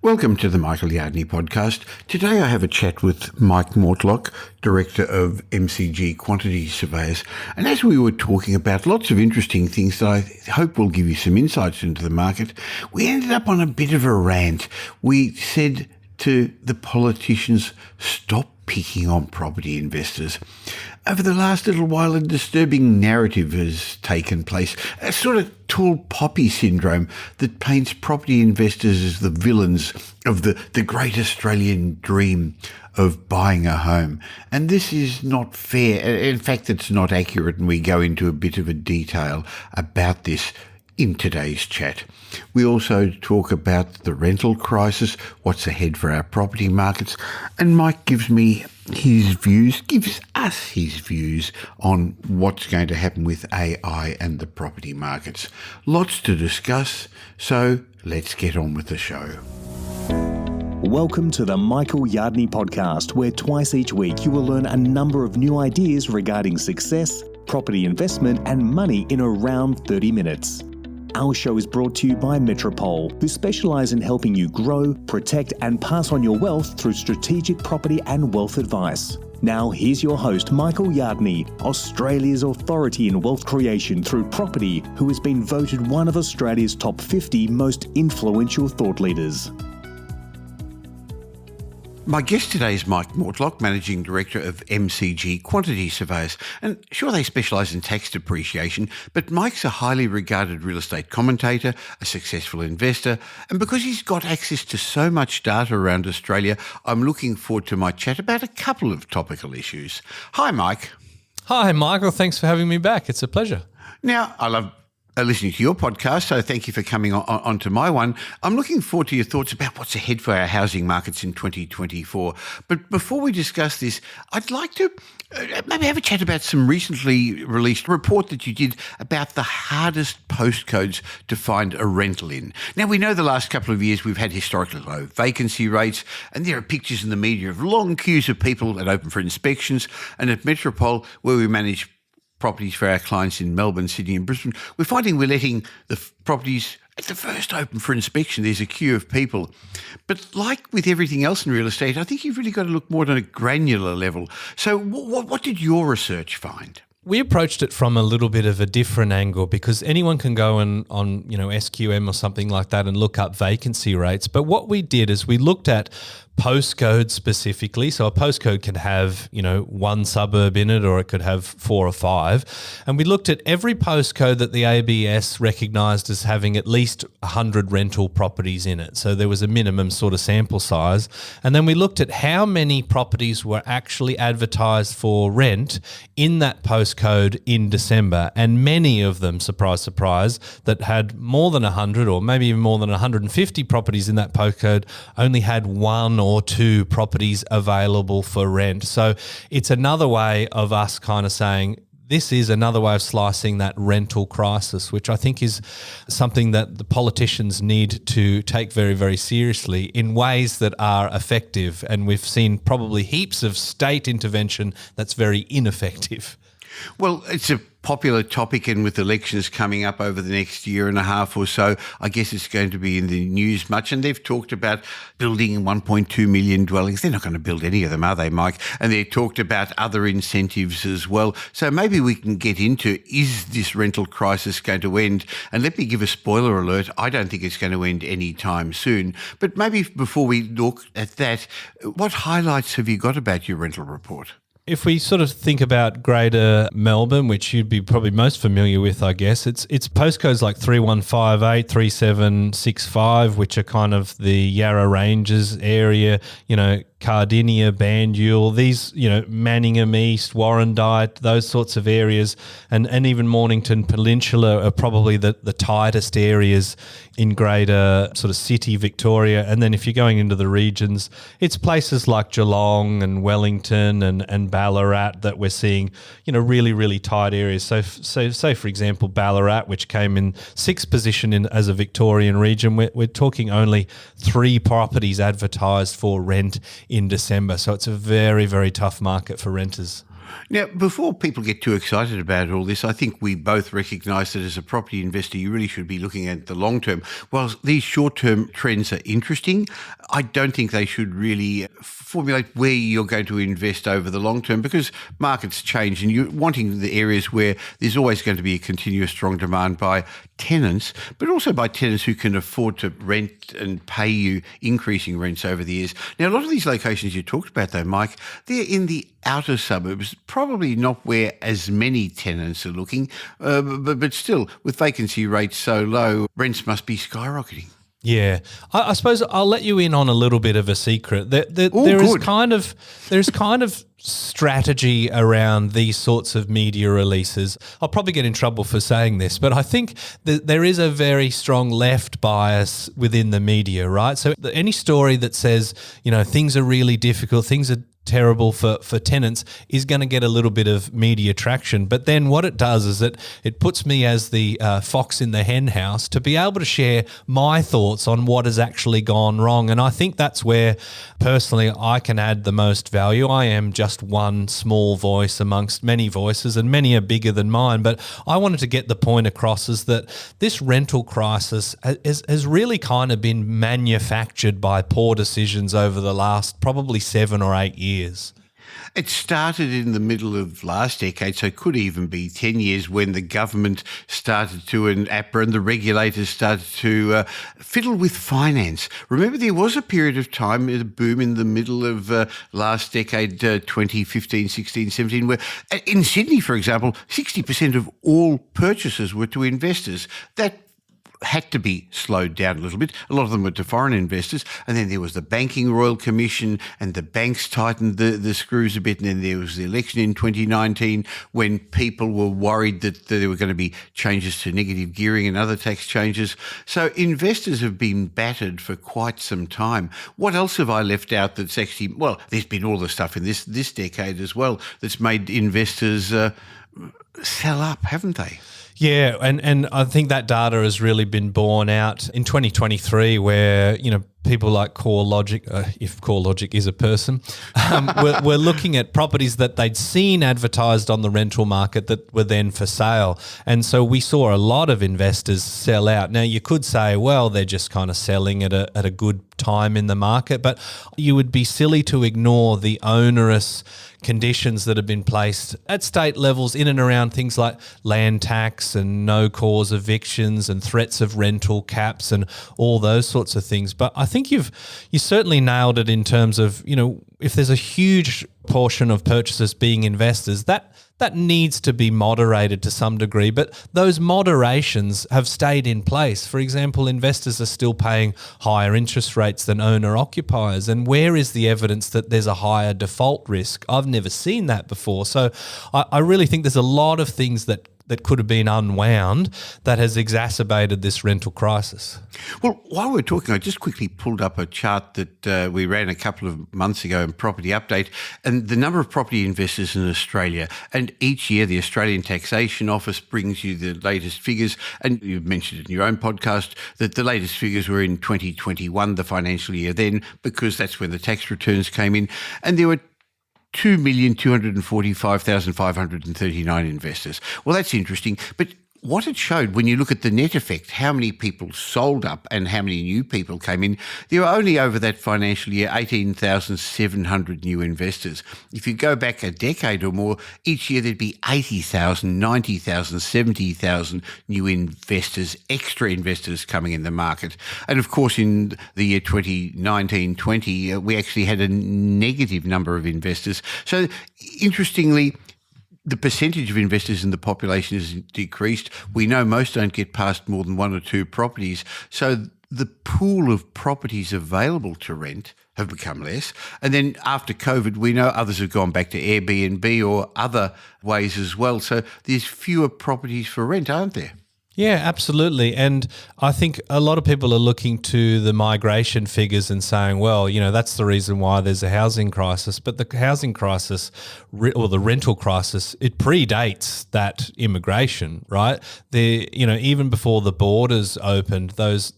Welcome to the Michael Yardney podcast. Today I have a chat with Mike Mortlock, Director of MCG Quantity Surveys. And as we were talking about lots of interesting things that I hope will give you some insights into the market, we ended up on a bit of a rant. We said to the politicians, stop picking on property investors. Over the last little while, a disturbing narrative has taken place, a sort of tall poppy syndrome that paints property investors as the villains of the great Australian dream of buying a home. And this is not fair. In fact, it's not accurate, and we go into a bit of a detail about this in today's chat. We also talk about the rental crisis, what's ahead for our property markets, and Mike gives us his views on what's going to happen with AI and the property markets. Lots to discuss, so let's get on with the show. Welcome to the Michael Yardney podcast, where twice each week you will learn a number of new ideas regarding success, property investment and money in around 30 minutes. Our show is brought to you by Metropole, who specialise in helping you grow, protect and pass on your wealth through strategic property and wealth advice. Now here's your host, Michael Yardney, Australia's authority in wealth creation through property, who has been voted one of Australia's top 50 most influential thought leaders. My guest today is Mike Mortlock, Managing Director of MCG Quantity Surveys. And sure, they specialise in tax depreciation, but Mike's a highly regarded real estate commentator, a successful investor, and because he's got access to so much data around Australia, I'm looking forward to my chat about a couple of topical issues. Hi, Mike. Hi, Michael. Thanks for having me back. It's a pleasure. Now, I love listening to your podcast, so thank you for coming on to my one. I'm looking forward to your thoughts about what's ahead for our housing markets in 2024. But before we discuss this, I'd like to maybe have a chat about some recently released report that you did about the hardest postcodes to find a rental in. Now, we know the last couple of years we've had historically low vacancy rates, and there are pictures in the media of long queues of people that open for inspections. And at Metropole, where we manage properties for our clients in Melbourne, Sydney and Brisbane, we're finding we're letting the properties at the first open for inspection. There's a queue of people. But like with everything else in real estate, I think you've really got to look more at a granular level. So what did your research find? We approached it from a little bit of a different angle, because anyone can go on SQM or something like that and look up vacancy rates. But what we did is we looked at postcodes specifically. So a postcode can have, one suburb in it, or it could have 4 or 5. And we looked at every postcode that the ABS recognised as having at least 100 rental properties in it. So there was a minimum sort of sample size. And then we looked at how many properties were actually advertised for rent in that postcode in December. And many of them, surprise, surprise, that had more than 100 or maybe even more than 150 properties in that postcode only had 1 or 2 properties available for rent. So it's another way of us kind of saying, this is another way of slicing that rental crisis, which I think is something that the politicians need to take very, very seriously in ways that are effective. And we've seen probably heaps of state intervention that's very ineffective. Well, it's a popular topic, and with elections coming up over the next year and a half or so, I guess it's going to be in the news much. And they've talked about building 1.2 million dwellings. They're not going to build any of them, are they, Mike? And they've talked about other incentives as well. So maybe we can get into, is this rental crisis going to end? And let me give a spoiler alert. I don't think it's going to end anytime soon. But maybe before we look at that, what highlights have you got about your rental report? If we sort of think about Greater Melbourne, which you'd be probably most familiar with, I guess, it's postcodes like 3158, 3765, which are kind of the Yarra Ranges area, Cardinia, Bandule, these, Manningham East, Warrandyte, those sorts of areas, and even Mornington Peninsula are probably the tightest areas in Greater sort of city Victoria. And then if you're going into the regions, it's places like Geelong and Wellington and Ballarat that we're seeing, really, really tight areas. So say, for example, Ballarat, which came in 6th position as a Victorian region, we're talking only 3 properties advertised for rent in December. So it's a very, very tough market for renters. Now, before people get too excited about all this, I think we both recognise that as a property investor, you really should be looking at the long term. While these short-term trends are interesting, I don't think they should really formulate where you're going to invest over the long term, because markets change and you're wanting the areas where there's always going to be a continuous strong demand by tenants, but also by tenants who can afford to rent and pay you increasing rents over the years. Now, a lot of these locations you talked about, though, Mike, they're in the outer suburbs, probably not where as many tenants are looking, but still, with vacancy rates so low, rents must be skyrocketing. Yeah, I suppose I'll let you in on a little bit of a secret. There's kind of strategy around these sorts of media releases. I'll probably get in trouble for saying this, but I think that there is a very strong left bias within the media, right? So any story that says, things are really difficult, things are terrible for tenants is going to get a little bit of media traction. But then what it does is it puts me as the fox in the hen house to be able to share my thoughts on what has actually gone wrong. And I think that's where personally I can add the most value. I am just one small voice amongst many voices, and many are bigger than mine. But I wanted to get the point across is that this rental crisis has really kind of been manufactured by poor decisions over the last probably 7 or 8 years. It started in the middle of last decade, so it could even be 10 years when the government started to, and APRA and the regulators started to fiddle with finance. Remember, there was a period of time, a boom in the middle of last decade, 2015, 16, 17, where in Sydney, for example, 60% of all purchases were to investors. That had to be slowed down a little bit. A lot of them were to foreign investors. And then there was the Banking Royal Commission, and the banks tightened the screws a bit. And then there was the election in 2019 when people were worried that there were going to be changes to negative gearing and other tax changes. So investors have been battered for quite some time. What else have I left out that's actually, well, there's been all the stuff in this decade as well that's made investors sell up, haven't they? Yeah, and I think that data has really been borne out in 2023 where, people like CoreLogic, if CoreLogic is a person, were looking at properties that they'd seen advertised on the rental market that were then for sale. And so we saw a lot of investors sell out. Now, you could say, well, they're just kind of selling at a good time in the market, but you would be silly to ignore the onerous conditions that have been placed at state levels in and around things like land tax and no cause evictions and threats of rental caps and all those sorts of things. But I think you certainly nailed it in terms of, if there's a huge portion of purchasers being investors, that needs to be moderated to some degree, but those moderations have stayed in place. For example, investors are still paying higher interest rates than owner-occupiers, and where is the evidence that there's a higher default risk? I've never seen that before. So I really think there's a lot of things that could have been unwound that has exacerbated this rental crisis. Well, while we're talking, I just quickly pulled up a chart that we ran a couple of months ago in Property Update, and the number of property investors in Australia. And each year, the Australian Taxation Office brings you the latest figures. And you mentioned it in your own podcast that the latest figures were in 2021, the financial year then, because that's when the tax returns came in. And there were 2,245,539 investors. Well, that's interesting. But what it showed, when you look at the net effect, how many people sold up and how many new people came in, there were only over that financial year 18,700 new investors. If you go back a decade or more, each year there'd be 80,000, 90,000, 70,000 new investors, extra investors coming in the market. And of course, in the year 2019-20, we actually had a negative number of investors. So interestingly, the percentage of investors in the population has decreased. We know most don't get past more than 1 or 2 properties. So the pool of properties available to rent have become less. And then after COVID, we know others have gone back to Airbnb or other ways as well. So there's fewer properties for rent, aren't there? Yeah, absolutely. And I think a lot of people are looking to the migration figures and saying, well, that's the reason why there's a housing crisis. But the housing crisis or the rental crisis, it predates that immigration, right? Even before the borders opened, those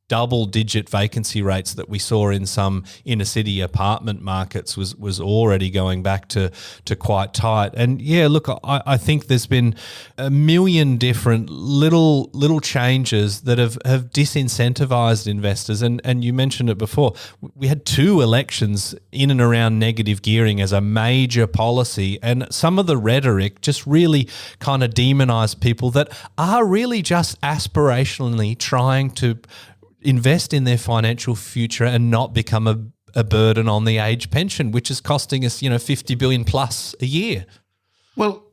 double-digit vacancy rates that we saw in some inner-city apartment markets was already going back to quite tight. And yeah, look, I think there's been a million different little changes that have disincentivized investors. And you mentioned it before. We had 2 elections in and around negative gearing as a major policy, and some of the rhetoric just really kind of demonized people that are really just aspirationally trying to invest in their financial future and not become a burden on the age pension, which is costing us, 50 billion plus a year. Well,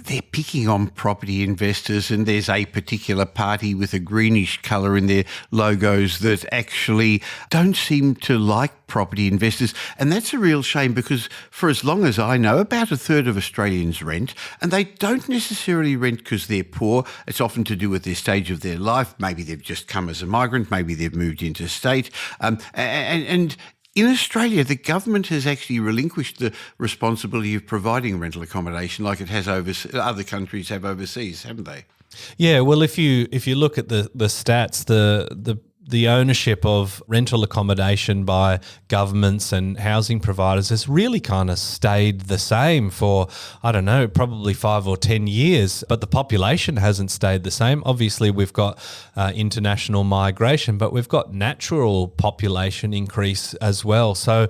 they're picking on property investors, and there's a particular party with a greenish colour in their logos that actually don't seem to like property investors. And that's a real shame, because for as long as I know, about a third of Australians rent, and they don't necessarily rent because they're poor. It's often to do with their stage of their life. Maybe they've just come as a migrant, maybe they've moved interstate. And in Australia, the government has actually relinquished the responsibility of providing rental accommodation like it has other countries have overseas, haven't they? Yeah, well, if you look at the stats, the ownership of rental accommodation by governments and housing providers has really kind of stayed the same for, I don't know, probably 5 or 10 years, but the population hasn't stayed the same. Obviously, we've got international migration, but we've got natural population increase as well. So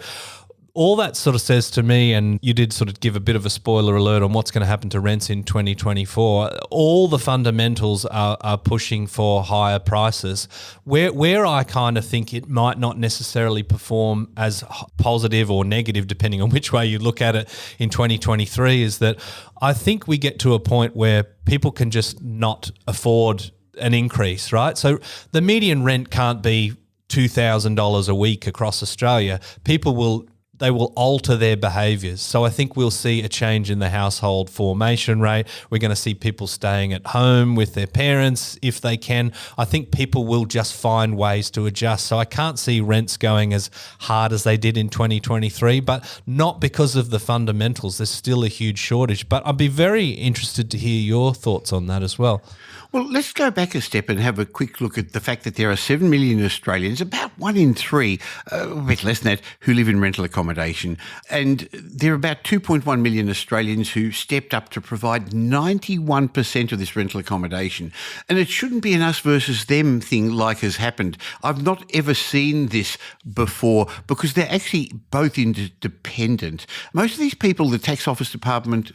all that sort of says to me, and you did sort of give a bit of a spoiler alert on what's going to happen to rents in 2024, all the fundamentals are pushing for higher prices. Where I kind of think it might not necessarily perform as positive or negative, depending on which way you look at it, in 2023 is that I think we get to a point where people can just not afford an increase, right? So the median rent can't be $2,000 a week across Australia. They will alter their behaviours. So I think we'll see a change in the household formation rate. We're going to see people staying at home with their parents if they can. I think people will just find ways to adjust. So I can't see rents going as hard as they did in 2023, but not because of the fundamentals. There's still a huge shortage. But I'd be very interested to hear your thoughts on that as well. Well, let's go back a step and have a quick look at the fact that there are 7 million Australians, about 1 in 3, a bit less than that, who live in rental accommodation. And there are about 2.1 million Australians who stepped up to provide 91% of this rental accommodation. And it shouldn't be an us versus them thing like has happened. I've not ever seen this before, because they're actually both interdependent. Most of these people, the tax department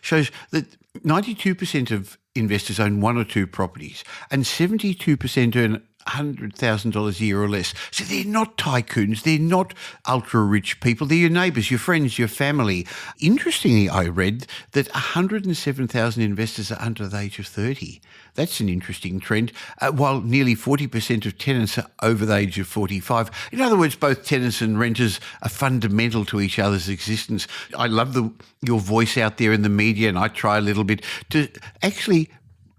shows that 92% of investors own 1 or 2 properties, and 72% earn $100,000 a year or less. So they're not tycoons, they're not ultra-rich people, they're your neighbours, your friends, your family. Interestingly, I read that 107,000 investors are under the age of 30. That's an interesting trend, while nearly 40% of tenants are over the age of 45. In other words, both tenants and renters are fundamental to each other's existence. I love your voice out there in the media, and I try a little bit to actually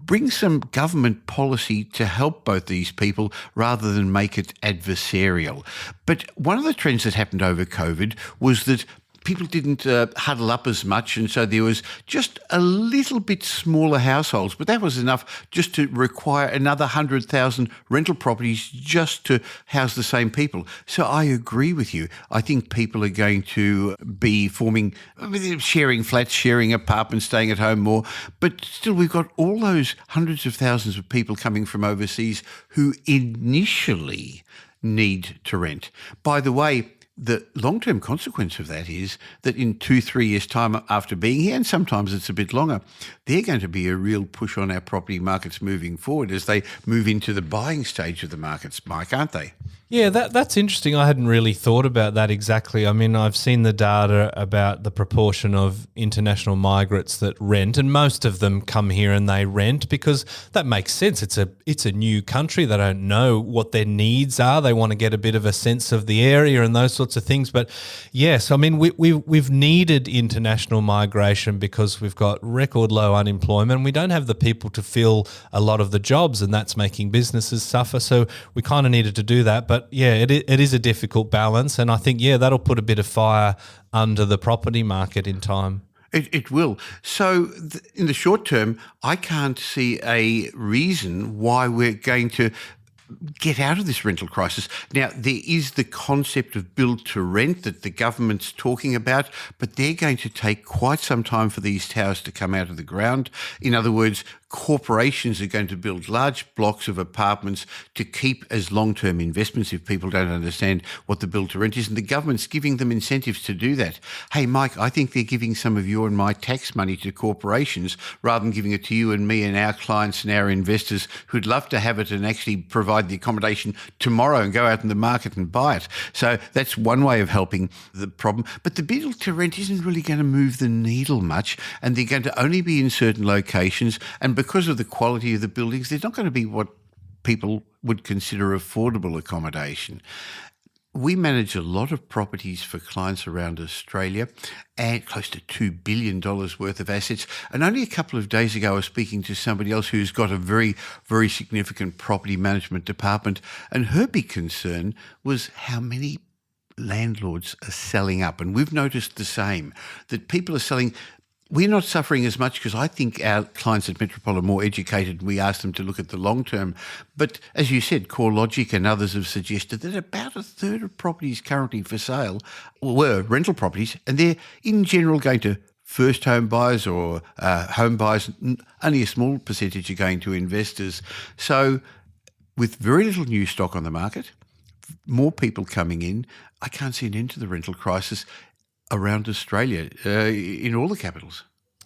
bring some government policy to help both these people rather than make it adversarial. But one of the trends that happened over COVID was that people didn't huddle up as much, and so there was just a little bit smaller households, but that was enough just to require another 100,000 rental properties just to house the same people. So I agree with you. I think people are going to be sharing flats, sharing apartments, staying at home more, but still we've got all those hundreds of thousands of people coming from overseas who initially need to rent. By the way, the long-term consequence of that is that in 2-3 years' time after being here, and sometimes it's a bit longer, they're going to be a real push on our property markets moving forward as they move into the buying stage of the markets, Mike, aren't they? Yeah, that's interesting. I hadn't really thought about that exactly. I mean, I've seen the data about the proportion of international migrants that rent, and most of them come here and they rent because that makes sense. It's a new country. They don't know what their needs are. They want to get a bit of a sense of the area and those sorts of things. But yes, I mean, we've needed international migration because we've got record low unemployment. We don't have the people to fill a lot of the jobs, and that's making businesses suffer. So we kind of needed to do that. But yeah, it is a difficult balance, and I think, that'll put a bit of fire under the property market in time. It will. So in the short term, I can't see a reason why we're going to get out of this rental crisis. Now, there is the concept of build to rent that the government's talking about, but they're going to take quite some time for these towers to come out of the ground. In other words, corporations are going to build large blocks of apartments to keep as long-term investments if people don't understand what the build to rent is, and the government's giving them incentives to do that. Hey, Mike, I think they're giving some of your and my tax money to corporations rather than giving it to you and me and our clients and our investors who'd love to have it and actually provide the accommodation tomorrow and go out in the market and buy it. So that's one way of helping the problem. But the build to rent isn't really going to move the needle much, and they're going to only be in certain locations, and because of the quality of the buildings, they're not going to be what people would consider affordable accommodation. We manage a lot of properties for clients around Australia and close to $2 billion worth of assets. And only a couple of days ago, I was speaking to somebody else who's got a very, very significant property management department. And her big concern was how many landlords are selling up. And we've noticed the same, that people are selling. We're not suffering as much because I think our clients at Metropole are more educated and we ask them to look at the long term. But as you said, CoreLogic and others have suggested that about a third of properties currently for sale were rental properties, and they're in general going to first home buyers or home buyers. Only a small percentage are going to investors. So with very little new stock on the market, more people coming in, I can't see an end to the rental crisis around Australia, in all the capitals.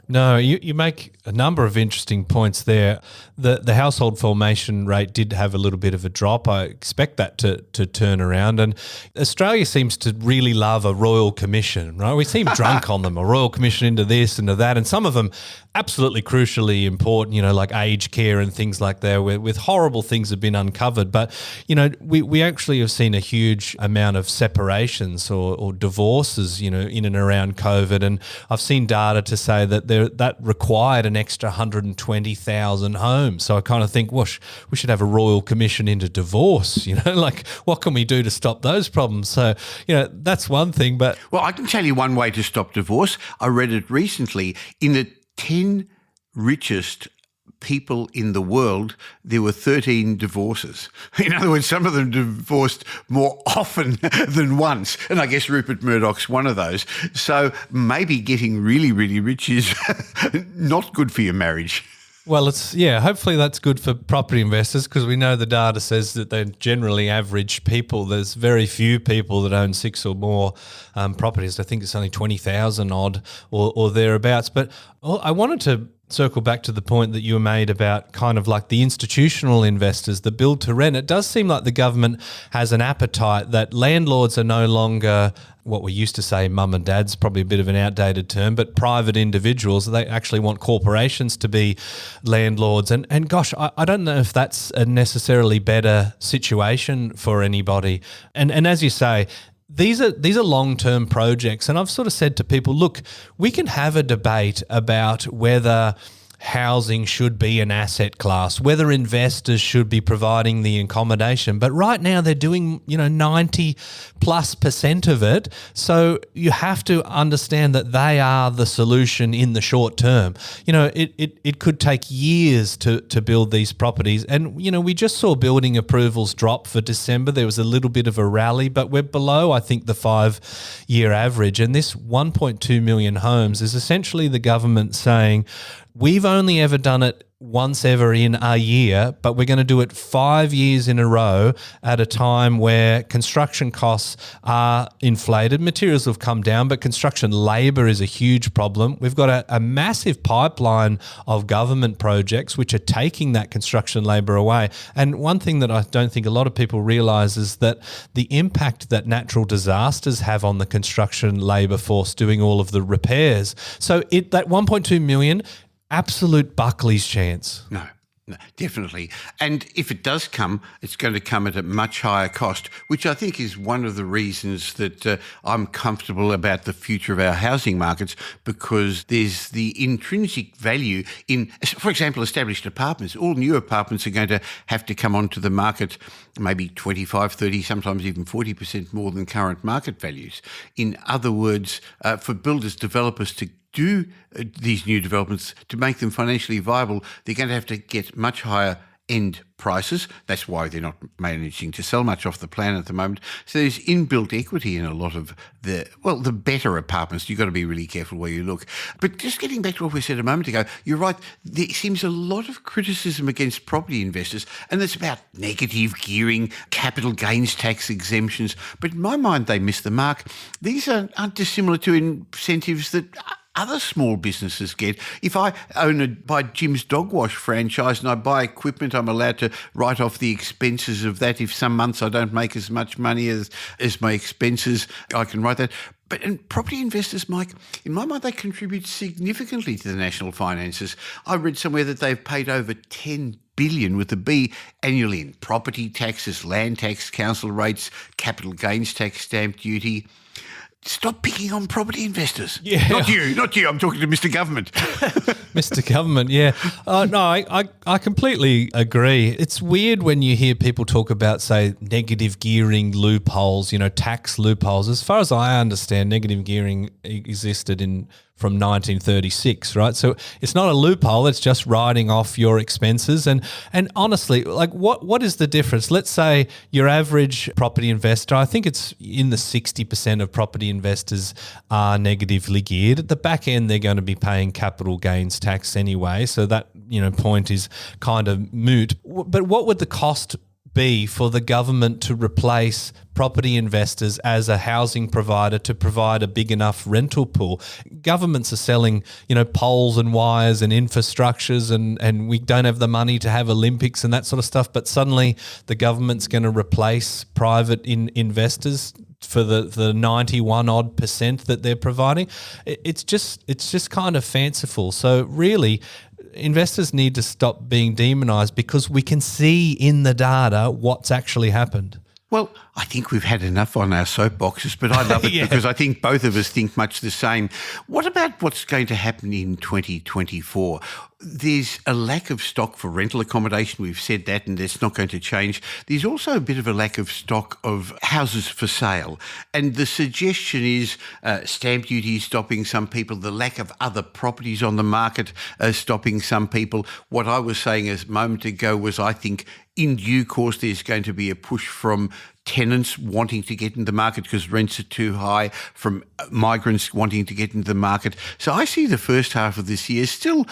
No, you make a number of interesting points there. The household formation rate did have a little bit of a drop. I expect that to turn around. And Australia seems to really love a royal commission, right? We seem drunk on them, a royal commission into this, into that. And some of them absolutely crucially important, like aged care and things like that, with horrible things have been uncovered. But, we actually have seen a huge amount of separations or divorces, in and around COVID. And I've seen data to say that that required an extra 120,000 homes. So I kind of think, we should have a royal commission into divorce, like what can we do to stop those problems? So, that's one thing. But well, I can tell you one way to stop divorce. I read it recently. In the 10 richest people in the world, there were 13 divorces. In other words, some of them divorced more often than once. And I guess Rupert Murdoch's one of those. So maybe getting really, really rich is not good for your marriage. Well, hopefully that's good for property investors, because we know the data says that they're generally average people. There's very few people that own 6 or more properties. I think it's only 20,000 odd or thereabouts. But I wanted to circle back to the point that you made about kind of like the institutional investors, the build to rent. It does seem like the government has an appetite that landlords are no longer what we used to say mum and dad's, probably a bit of an outdated term, but private individuals. They actually want corporations to be landlords. And gosh, I don't know if that's a necessarily better situation for anybody. And as you say, these are long-term projects, and I've sort of said to people, look, we can have a debate about whether housing should be an asset class, whether investors should be providing the accommodation. But right now they're doing, 90+% of it. So you have to understand that they are the solution in the short term. It could take years to build these properties. And, we just saw building approvals drop for December. There was a little bit of a rally, but we're below, I think, the 5-year average. And this 1.2 million homes is essentially the government saying, we've only ever done it once ever in a year, but we're going to do it 5 years in a row at a time where construction costs are inflated. Materials have come down, but construction labour is a huge problem. We've got a massive pipeline of government projects which are taking that construction labour away. And one thing that I don't think a lot of people realise is that the impact that natural disasters have on the construction labour force doing all of the repairs. So that 1.2 million, absolute Buckley's chance. No, definitely. And if it does come, it's going to come at a much higher cost, which I think is one of the reasons that I'm comfortable about the future of our housing markets, because there's the intrinsic value in, for example, established apartments. All new apartments are going to have to come onto the market maybe 25, 30, sometimes even 40% more than current market values. In other words, for builders, developers to do these new developments, to make them financially viable, they're going to have to get much higher end prices. That's why they're not managing to sell much off the plan at the moment. So there's inbuilt equity in a lot of the better apartments. You've got to be really careful where you look. But just getting back to what we said a moment ago, you're right. There seems a lot of criticism against property investors, and it's about negative gearing, capital gains tax exemptions. But in my mind, they miss the mark. These aren't dissimilar to incentives that other small businesses get. If I buy Jim's Dog Wash franchise and I buy equipment, I'm allowed to write off the expenses of that. If some months I don't make as much money as my expenses, I can write that. But in property investors, Mike, in my mind, they contribute significantly to the national finances. I read somewhere that they've paid over $10 billion with a B annually in property taxes, land tax, council rates, capital gains tax, stamp duty. Stop picking on property investors. Yeah. Not you. I'm talking to Mr. Government. Mr. Government, yeah. No, I completely agree. It's weird when you hear people talk about, say, negative gearing loopholes, tax loopholes. As far as I understand, negative gearing existed from 1936, right? So it's not a loophole, it's just writing off your expenses. And honestly, like what is the difference? Let's say your average property investor, I think it's in the 60% of property investors are negatively geared. At the back end, they're going to be paying capital gains tax anyway. So that, point is kind of moot. But what would the cost be for the government to replace property investors as a housing provider to provide a big enough rental pool? Governments are selling, poles and wires and infrastructures, and we don't have the money to have Olympics and that sort of stuff. But suddenly the government's going to replace private investors for the 91 odd % that they're providing. It's just kind of fanciful. So really, investors need to stop being demonized because we can see in the data what's actually happened. Well, I think we've had enough on our soapboxes, but I love it because I think both of us think much the same. What about what's going to happen in 2024? There's a lack of stock for rental accommodation. We've said that, and that's not going to change. There's also a bit of a lack of stock of houses for sale. And the suggestion is stamp duty stopping some people, the lack of other properties on the market stopping some people. What I was saying a moment ago was I think in due course there's going to be a push from tenants wanting to get into the market because rents are too high, from migrants wanting to get into the market. So I see the first half of this year still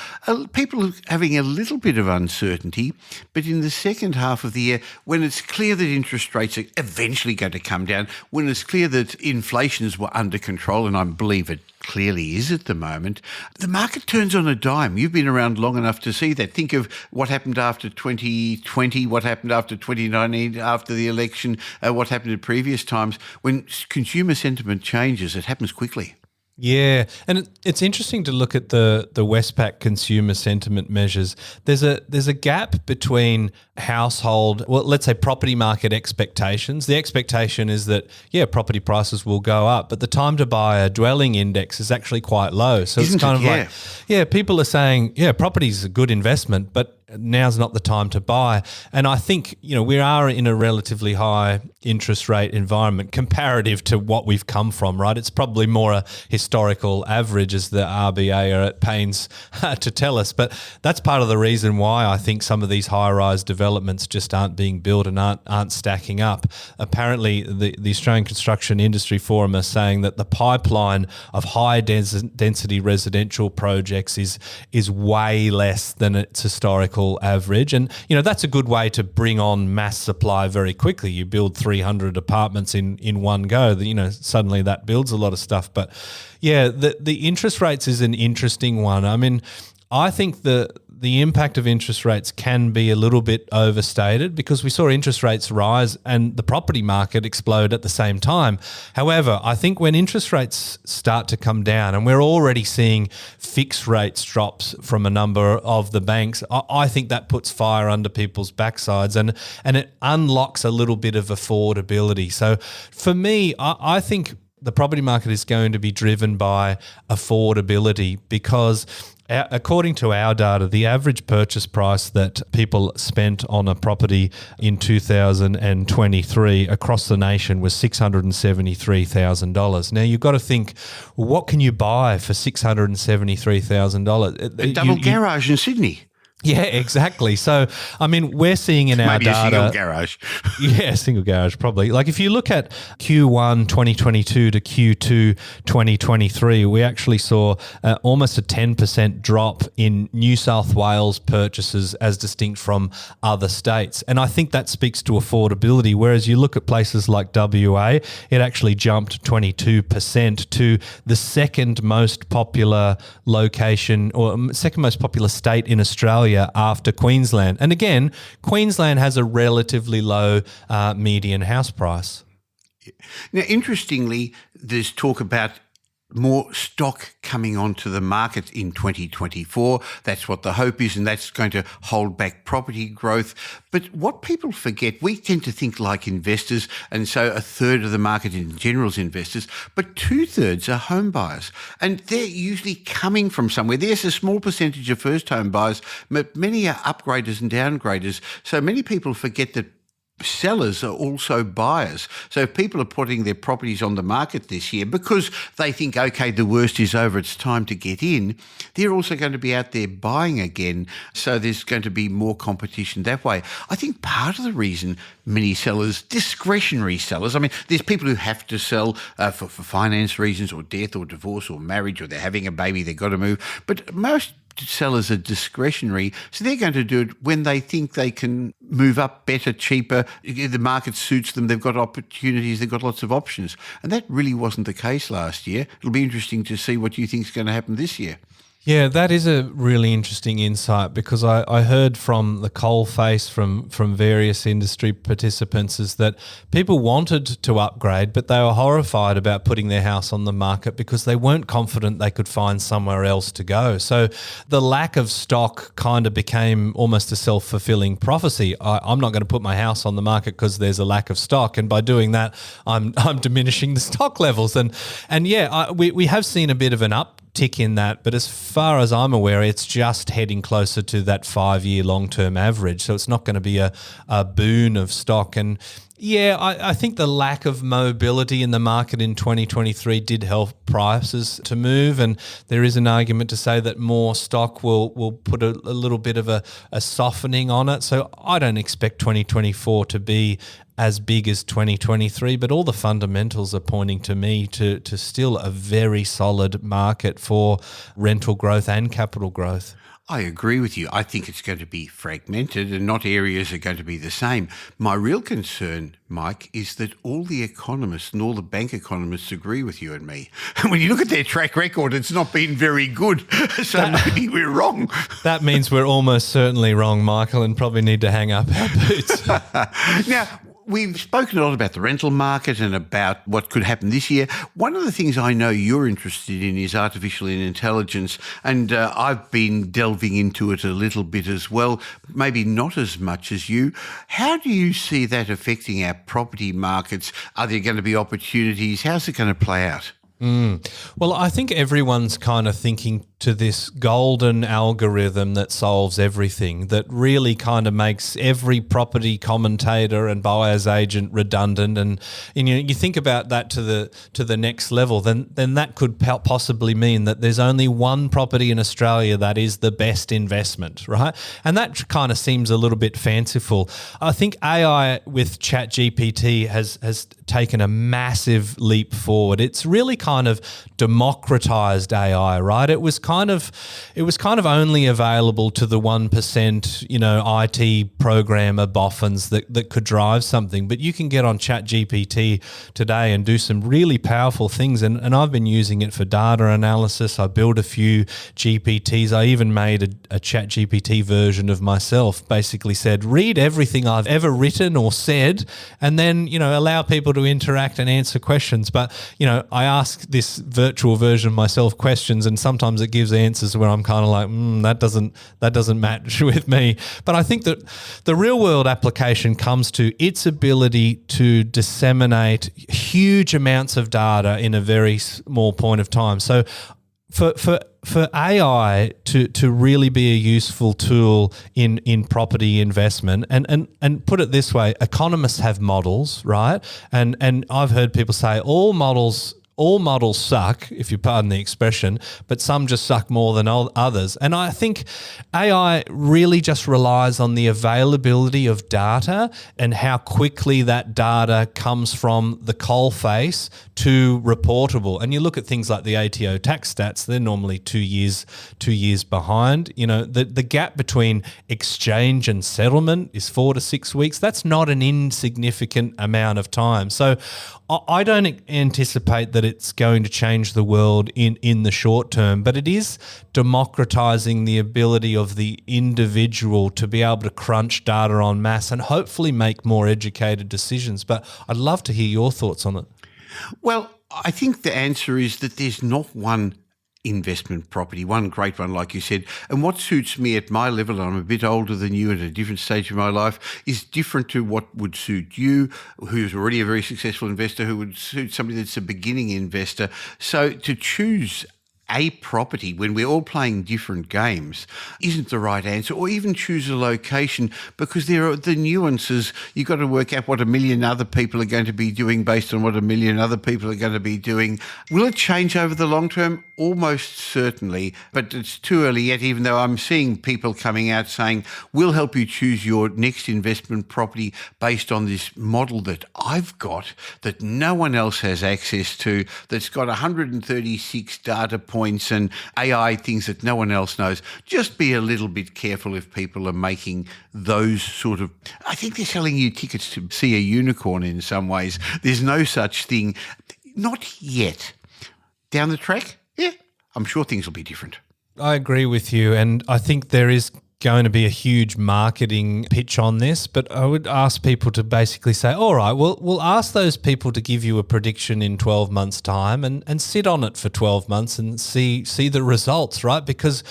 people having a little bit of uncertainty, but in the second half of the year, when it's clear that interest rates are eventually going to come down, when it's clear that inflations were under control, and I believe it clearly is at the moment, the market turns on a dime. You've been around long enough to see that. Think of what happened after 2020, what happened after 2019, after the election, what happened at previous times. When consumer sentiment changes, it happens quickly. Yeah, and it's interesting to look at the Westpac consumer sentiment measures. There's a gap between household, let's say property market expectations. The expectation is that, property prices will go up, but the time to buy a dwelling index is actually quite low. So it's kind of like, people are saying, property is a good investment, but now's not the time to buy. And I think, we are in a relatively high interest rate environment comparative to what we've come from, right? It's probably more a historical average, as the RBA are at pains to tell us. But that's part of the reason why I think some of these high-rise developments just aren't being built and aren't stacking up. Apparently, the Australian Construction Industry Forum are saying that the pipeline of high-density residential projects is way less than its historical average. And, that's a good way to bring on mass supply very quickly. You build 300 apartments in one go, suddenly that builds a lot of stuff. But the interest rates is an interesting one. I mean, I think the impact of interest rates can be a little bit overstated because we saw interest rates rise and the property market explode at the same time. However, I think when interest rates start to come down, and we're already seeing fixed rates drops from a number of the banks, I think that puts fire under people's backsides and it unlocks a little bit of affordability. So for me, I think the property market is going to be driven by affordability because according to our data, the average purchase price that people spent on a property in 2023 across the nation was $673,000. Now, you've got to think, what can you buy for $673,000? A double garage in Sydney. Yeah, exactly. So, I mean, we're seeing in our Maybe data... a single garage. Yeah, single garage probably. Like if you look at Q1 2022 to Q2 2023, we actually saw almost a 10% drop in New South Wales purchases as distinct from other states. And I think that speaks to affordability. Whereas you look at places like WA, it actually jumped 22% to the second most popular location or second most popular state in Australia after Queensland. And again, Queensland has a relatively low median house price. Now, interestingly, there's talk about more stock coming onto the market in 2024. That's what the hope is, and that's going to hold back property growth. But what people forget, we tend to think like investors, and so a third of the market in general is investors, but 2/3 are home buyers. And they're usually coming from somewhere. There's a small percentage of first home buyers, but many are upgraders and downgraders. So many people forget that sellers are also buyers. So if people are putting their properties on the market this year because they think, okay, the worst is over, it's time to get in, they're also going to be out there buying again. So there's going to be more competition that way. I think part of the reason many sellers, discretionary sellers, I mean, there's people who have to sell for finance reasons or death or divorce or marriage or they're having a baby, they've got to move. But most sellers are discretionary, so they're going to do it when they think they can move up better, cheaper. The market suits them. They've got opportunities. They've got lots of options. And that really wasn't the case last year. It'll be interesting to see what you think is going to happen this year. Yeah, that is a really interesting insight because I heard from the coalface from various industry participants is that people wanted to upgrade, but they were horrified about putting their house on the market because they weren't confident they could find somewhere else to go. So the lack of stock kind of became almost a self-fulfilling prophecy. I'm not going to put my house on the market because there's a lack of stock, and by doing that, I'm diminishing the stock levels. And yeah, we have seen a bit of an uptick in that, but as far as I'm aware, it's just heading closer to that 5-year long-term average. So it's not going to be a boon of stock. And yeah, I think the lack of mobility in the market in 2023 did help prices to move. And there is an argument to say that more stock will put a little bit of a softening on it. So I don't expect 2024 to be as big as 2023, but all the fundamentals are pointing to me to still a very solid market for rental growth and capital growth. I agree with you. I think it's going to be fragmented and not areas are going to be the same. My real concern, Mike, is that all the economists and all the bank economists agree with you and me. And when you look at their track record, it's not been very good. So maybe we're wrong. That means we're almost certainly wrong, Michael, and probably need to hang up our boots. Now, we've spoken a lot about the rental market and about what could happen this year. One of the things I know you're interested in is artificial intelligence, and I've been delving into it a little bit as well, maybe not as much as you. How do you see that affecting our property markets? Are there going to be opportunities? How's it going to play out? Well, I think everyone's kind of thinking to this golden algorithm that solves everything, that really kind of makes every property commentator and buyer's agent redundant. And you think about that to the next level, then that could possibly mean that there's only one property in Australia that is the best investment, right? And that kind of seems a little bit fanciful. I think AI with ChatGPT has taken a massive leap forward. It's really kind of democratized AI, right? It was kind of only available to the 1%, IT programmer boffins that could drive something. But you can get on ChatGPT today and do some really powerful things. And I've been using it for data analysis. I built a few GPTs. I even made a ChatGPT version of myself. Basically said, read everything I've ever written or said, and then allow people to interact and answer questions. But I ask this virtual version of myself questions, and sometimes it gives answers where I'm kind of like, that doesn't match with me. But I think that the real world application comes to its ability to disseminate huge amounts of data in a very small point of time. So for AI to really be a useful tool in property investment, and put it this way, economists have models, right? And I've heard people say all models all models suck, if you pardon the expression, but some just suck more than others. And I think AI really just relies on the availability of data and how quickly that data comes from the coalface to reportable. And you look at things like the ATO tax stats, they're normally 2 years behind. You know, the gap between exchange and settlement is 4 to 6 weeks. That's not an insignificant amount of time. So I don't anticipate that it's going to change the world in the short term, but it is democratizing the ability of the individual to be able to crunch data en masse and hopefully make more educated decisions. But I'd love to hear your thoughts on it. Well, I think the answer is that there's not one investment property, one great one, like you said. And what suits me at my level, and I'm a bit older than you at a different stage of my life, is different to what would suit you, who's already a very successful investor, who would suit somebody that's a beginning investor. So to choose a property when we're all playing different games isn't the right answer, or even choose a location, because there are the nuances. You've got to work out what a million other people are going to be doing based on what a million other people are going to be doing. Will it change over the long term? Almost certainly, but it's too early yet, even though I'm seeing people coming out saying, we'll help you choose your next investment property based on this model that I've got that no one else has access to, that's got 136 data points and AI things that no one else knows. Just be a little bit careful if people are making those sort of... I think they're selling you tickets to see a unicorn in some ways. There's no such thing. Not yet. Down the track, yeah, I'm sure things will be different. I agree with you, and I think there is going to be a huge marketing pitch on this, but I would ask people to basically say, all right, we'll ask those people to give you a prediction in 12 months' time and sit on it for 12 months and see the results, right? Because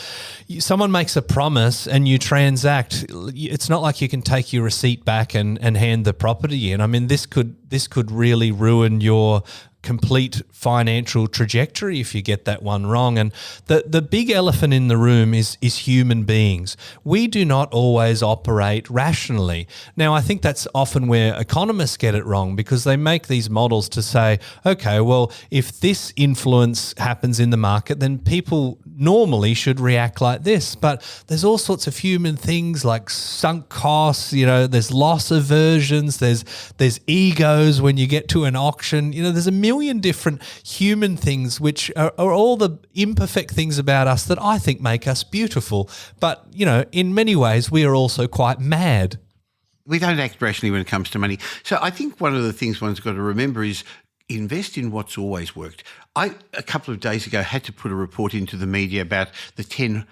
someone makes a promise and you transact. It's not like you can take your receipt back and hand the property in. I mean, this could really ruin your complete financial trajectory if you get that one wrong. And the big elephant in the room is human beings. We do not always operate rationally. Now, I think that's often where economists get it wrong, because they make these models to say, okay, well, if this influence happens in the market, then people normally should react like this. But there's all sorts of human things like sunk costs, there's loss aversions, there's egos when you get to an auction, there's a million different human things which are all the imperfect things about us that I think make us beautiful. But, in many ways, we are also quite mad. We don't act rationally when it comes to money. So I think one of the things one's got to remember is invest in what's always worked. I, a couple of days ago, had to put a report into the media about the 10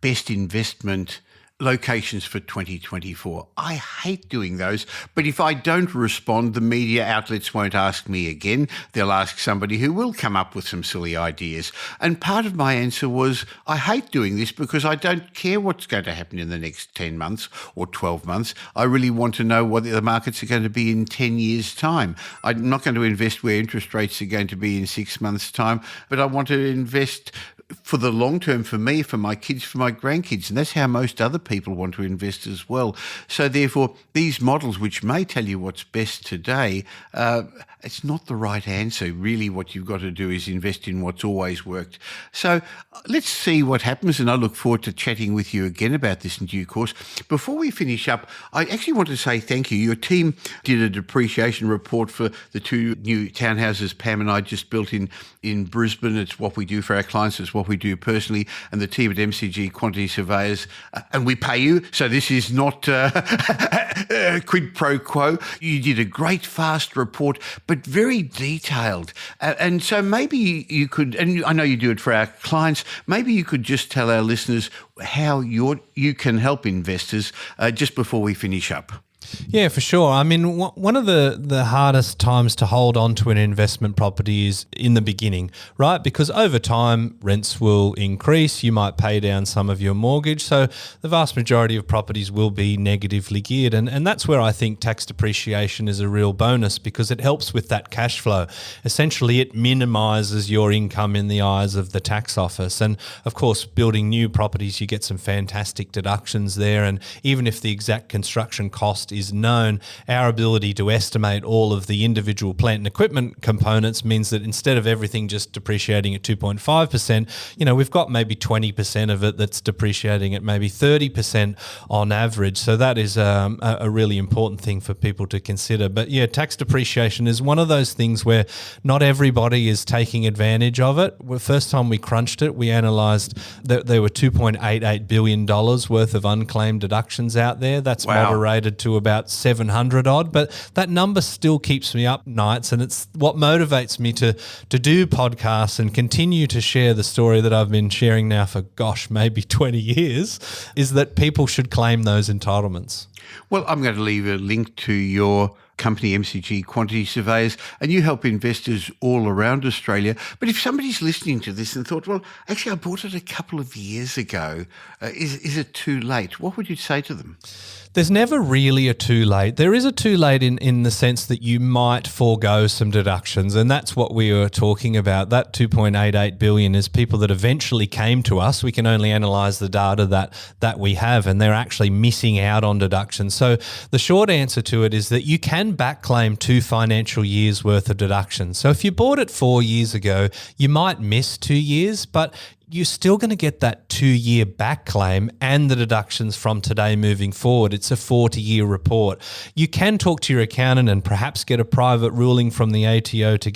best investment locations for 2024. I hate doing those, but if I don't respond, the media outlets won't ask me again. They'll ask somebody who will come up with some silly ideas. And part of my answer was, I hate doing this because I don't care what's going to happen in the next 10 months or 12 months. I really want to know what the markets are going to be in 10 years' time. I'm not going to invest where interest rates are going to be in 6 months' time, but I want to invest for the long term, for me, for my kids, for my grandkids. And that's how most other people want to invest as well. So therefore, these models, which may tell you what's best today, it's not the right answer. Really, what you've got to do is invest in what's always worked. So let's see what happens. And I look forward to chatting with you again about this in due course. Before we finish up, I actually want to say thank you. Your team did a depreciation report for the 2 new townhouses Pam and I just built in Brisbane. It's what we do for our clients. It's what we do personally. And the team at MCG Quantity Surveys, and we pay you. So this is not quid pro quo. You did a great, fast report, but very detailed. And so maybe you could, and I know you do it for our clients, maybe you could just tell our listeners how you can help investors just before we finish up. Yeah, for sure. I mean, one of the hardest times to hold on to an investment property is in the beginning, right? Because over time, rents will increase. You might pay down some of your mortgage. So the vast majority of properties will be negatively geared. And that's where I think tax depreciation is a real bonus, because it helps with that cash flow. Essentially, it minimises your income in the eyes of the tax office. And of course, building new properties, you get some fantastic deductions there. And even if the exact construction cost is known, our ability to estimate all of the individual plant and equipment components means that instead of everything just depreciating at 2.5%, we've got maybe 20% of it that's depreciating at maybe 30% on average. So that is a really important thing for people to consider. But yeah, tax depreciation is one of those things where not everybody is taking advantage of it. The first time we crunched it, we analysed that there were $2.88 billion worth of unclaimed deductions out there. That's moderated to about 700 odd, but that number still keeps me up nights, and it's what motivates me to do podcasts and continue to share the story that I've been sharing now for, maybe 20 years, is that people should claim those entitlements. Well, I'm going to leave a link to your company, MCG Quantity Surveys, and you help investors all around Australia. But if somebody's listening to this and thought, well, actually, I bought it a couple of years ago, is it too late? What would you say to them? There's never really a too late. There is a too late in the sense that you might forego some deductions, and that's what we were talking about. That 2.88 billion is people that eventually came to us. We can only analyse the data that we have, and they're actually missing out on deductions. So the short answer to it is that you can backclaim 2 financial years worth of deductions. So if you bought it 4 years ago, you might miss 2 years, but you're still going to get that 2-year back claim and the deductions from today moving forward. It's a 40-year report. You can talk to your accountant and perhaps get a private ruling from the ATO to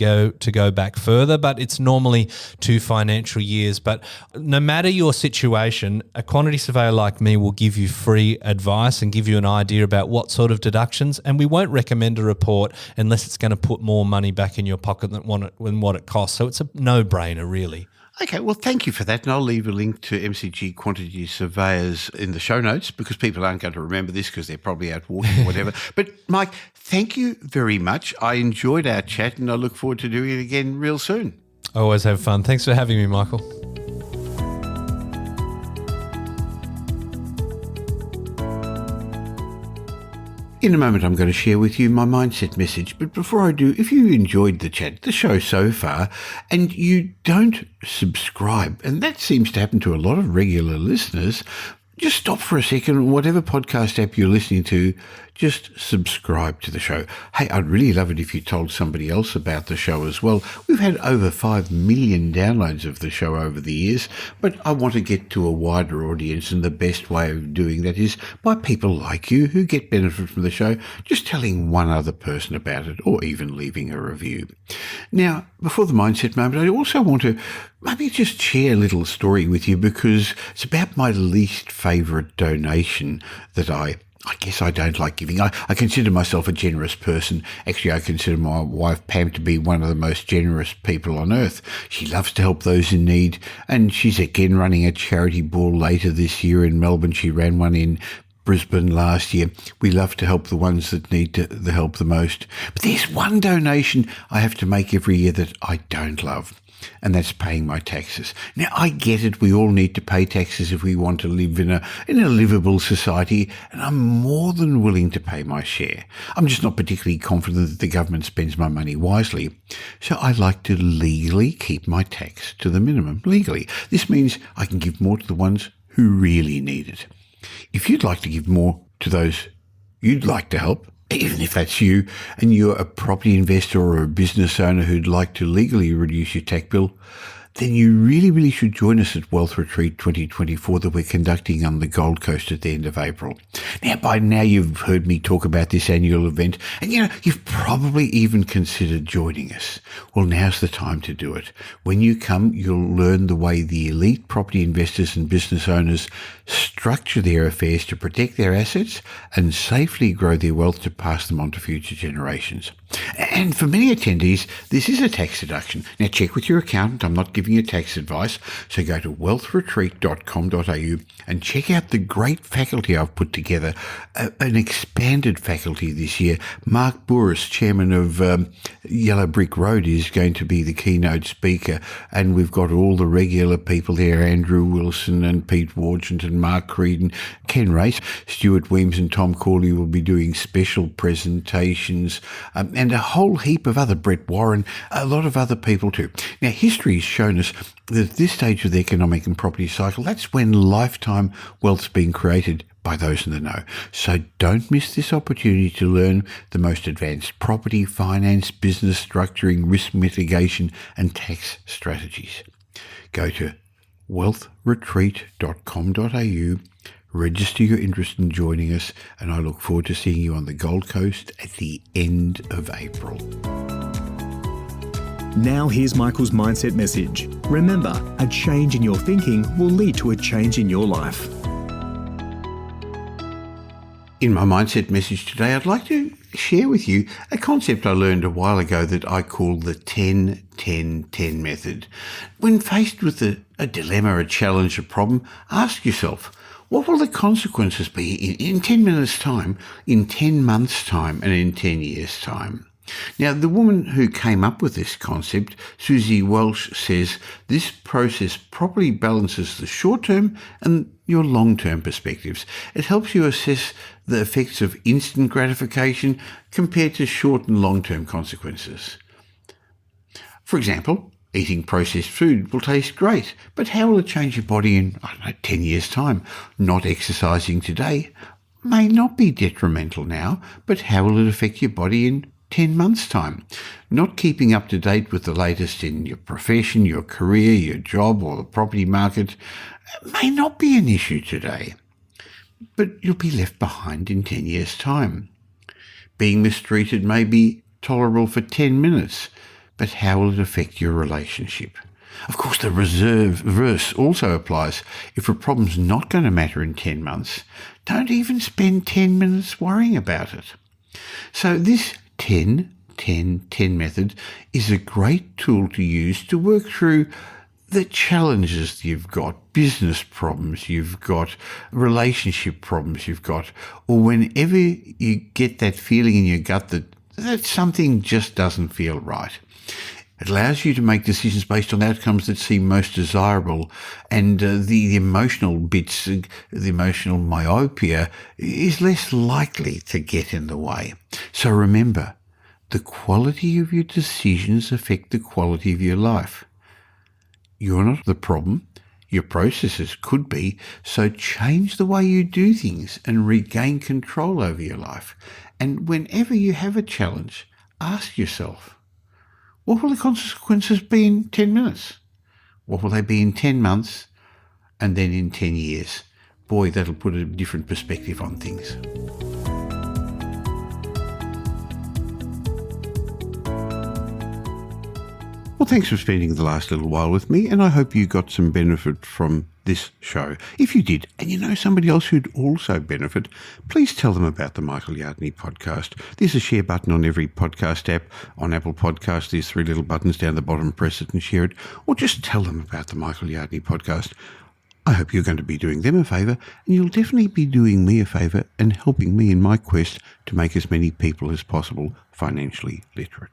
go back further, but it's normally 2 financial years. But no matter your situation, a quantity surveyor like me will give you free advice and give you an idea about what sort of deductions, and we won't recommend a report unless it's going to put more money back in your pocket than what it costs. So it's a no-brainer, really. Okay, well, thank you for that. And I'll leave a link to MCG Quantity Surveyors in the show notes because people aren't going to remember this because they're probably out walking or whatever. But, Mike, thank you very much. I enjoyed our chat and I look forward to doing it again real soon. I always have fun. Thanks for having me, Michael. In a moment, I'm going to share with you my mindset message. But before I do, if you enjoyed the show so far, and you don't subscribe, and that seems to happen to a lot of regular listeners, just stop for a second, whatever podcast app you're listening to, just subscribe to the show. Hey, I'd really love it if you told somebody else about the show as well. We've had over 5 million downloads of the show over the years, but I want to get to a wider audience, and the best way of doing that is by people like you who get benefit from the show, just telling one other person about it or even leaving a review. Now, before the mindset moment, I also want to maybe just share a little story with you because it's about my least favourite donation that I guess I don't like giving. I consider myself a generous person. Actually, I consider my wife, Pam, to be one of the most generous people on earth. She loves to help those in need, and she's again running a charity ball later this year in Melbourne. She ran one in Brisbane last year. We love to help the ones that need the help the most. But there's one donation I have to make every year that I don't love, and that's paying my taxes. Now, I get it. We all need to pay taxes if we want to live in a livable society, and I'm more than willing to pay my share. I'm just not particularly confident that the government spends my money wisely, so I like to legally keep my tax to the minimum. Legally. This means I can give more to the ones who really need it. If you'd like to give more to those you'd like to help, even if that's you, and you're a property investor or a business owner who'd like to legally reduce your tax bill, then you really, really should join us at Wealth Retreat 2024 that we're conducting on the Gold Coast at the end of April. Now, by now you've heard me talk about this annual event, and you've probably even considered joining us. Well, now's the time to do it. When you come, you'll learn the way the elite property investors and business owners structure their affairs to protect their assets and safely grow their wealth to pass them on to future generations. And for many attendees, this is a tax deduction. Now, check with your accountant. I'm not giving you tax advice. So go to wealthretreat.com.au and check out the great faculty I've put together, an expanded faculty this year. Mark Bouris, chairman of Yellow Brick Road, is going to be the keynote speaker. And we've got all the regular people there, Andrew Wilson and Pete Wargent and Mark Creed and Ken Race. Stuart Weems and Tom Corley will be doing special presentations, and a whole heap of other, Brett Warren, a lot of other people too. Now, history has shown us that at this stage of the economic and property cycle, that's when lifetime wealth's being created by those in the know. So don't miss this opportunity to learn the most advanced property, finance, business structuring, risk mitigation and tax strategies. Go to wealthretreat.com.au, register your interest in joining us, and I look forward to seeing you on the Gold Coast at the end of April. Now here's Michael's mindset message. Remember, a change in your thinking will lead to a change in your life. In my mindset message today, I'd like to share with you a concept I learned a while ago that I call the 10-10-10 method. When faced with a dilemma, a challenge, a problem, ask yourself, what will the consequences be in 10 minutes' time, in 10 months' time, and in 10 years' time? Now, the woman who came up with this concept, Susie Welsh, says this process properly balances the short-term and your long-term perspectives. It helps you assess the effects of instant gratification compared to short and long-term consequences. For example, eating processed food will taste great, but how will it change your body in, 10 years' time? Not exercising today may not be detrimental now, but how will it affect your body in 10 months' time? Not keeping up to date with the latest in your profession, your career, your job, or the property market may not be an issue today, but you'll be left behind in 10 years' time. Being mistreated may be tolerable for 10 minutes, but how will it affect your relationship? Of course, the reverse also applies. If a problem's not going to matter in 10 months, don't even spend 10 minutes worrying about it. So this 10-10-10 method is a great tool to use to work through the challenges you've got, business problems you've got, relationship problems you've got, or whenever you get that feeling in your gut that something just doesn't feel right. It allows you to make decisions based on outcomes that seem most desirable, and the emotional bits, the emotional myopia, is less likely to get in the way. So remember, the quality of your decisions affect the quality of your life. You're not the problem. Your processes could be, so change the way you do things and regain control over your life. And whenever you have a challenge, ask yourself, what will the consequences be in 10 minutes? What will they be in 10 months? And then in 10 years? Boy, that'll put a different perspective on things. Well, thanks for spending the last little while with me, and I hope you got some benefit from this show. If you did, and you know somebody else who'd also benefit, please tell them about the Michael Yardney podcast. There's a share button on every podcast app. On Apple Podcasts, there's 3 little buttons down the bottom. Press it and share it, or just tell them about the Michael Yardney podcast. I hope you're going to be doing them a favour, and you'll definitely be doing me a favour and helping me in my quest to make as many people as possible financially literate.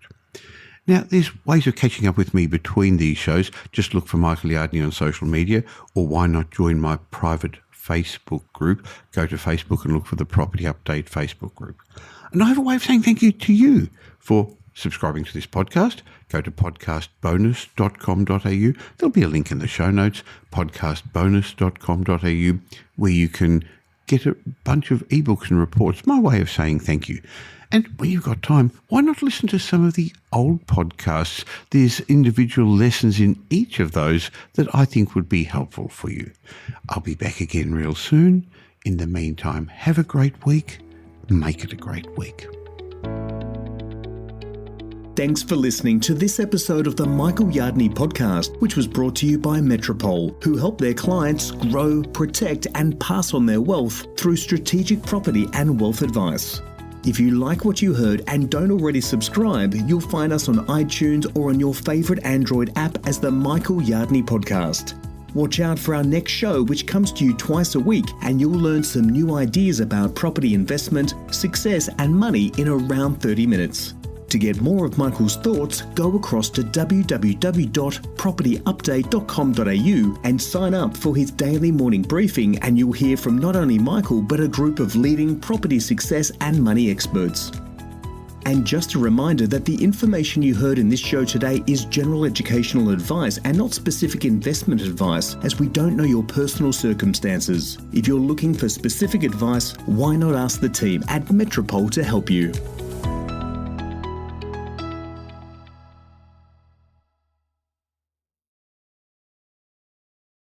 Now, there's ways of catching up with me between these shows. Just look for Michael Yardney on social media, or why not join my private Facebook group? Go to Facebook and look for the Property Update Facebook group. And I have a way of saying thank you to you for subscribing to this podcast. Go to podcastbonus.com.au. There'll be a link in the show notes, podcastbonus.com.au, where you can get a bunch of ebooks and reports. My way of saying thank you. And when you've got time, why not listen to some of the old podcasts? There's individual lessons in each of those that I think would be helpful for you. I'll be back again real soon. In the meantime, have a great week. Make it a great week. Thanks for listening to this episode of the Michael Yardney podcast, which was brought to you by Metropole, who help their clients grow, protect, and pass on their wealth through strategic property and wealth advice. If you like what you heard and don't already subscribe, you'll find us on iTunes or on your favourite Android app as the Michael Yardney Podcast. Watch out for our next show, which comes to you twice a week, and you'll learn some new ideas about property investment, success and money in around 30 minutes. To get more of Michael's thoughts, go across to www.propertyupdate.com.au and sign up for his daily morning briefing, and you'll hear from not only Michael but a group of leading property success and money experts. And just a reminder that the information you heard in this show today is general educational advice and not specific investment advice, as we don't know your personal circumstances. If you're looking for specific advice, why not ask the team at Metropole to help you?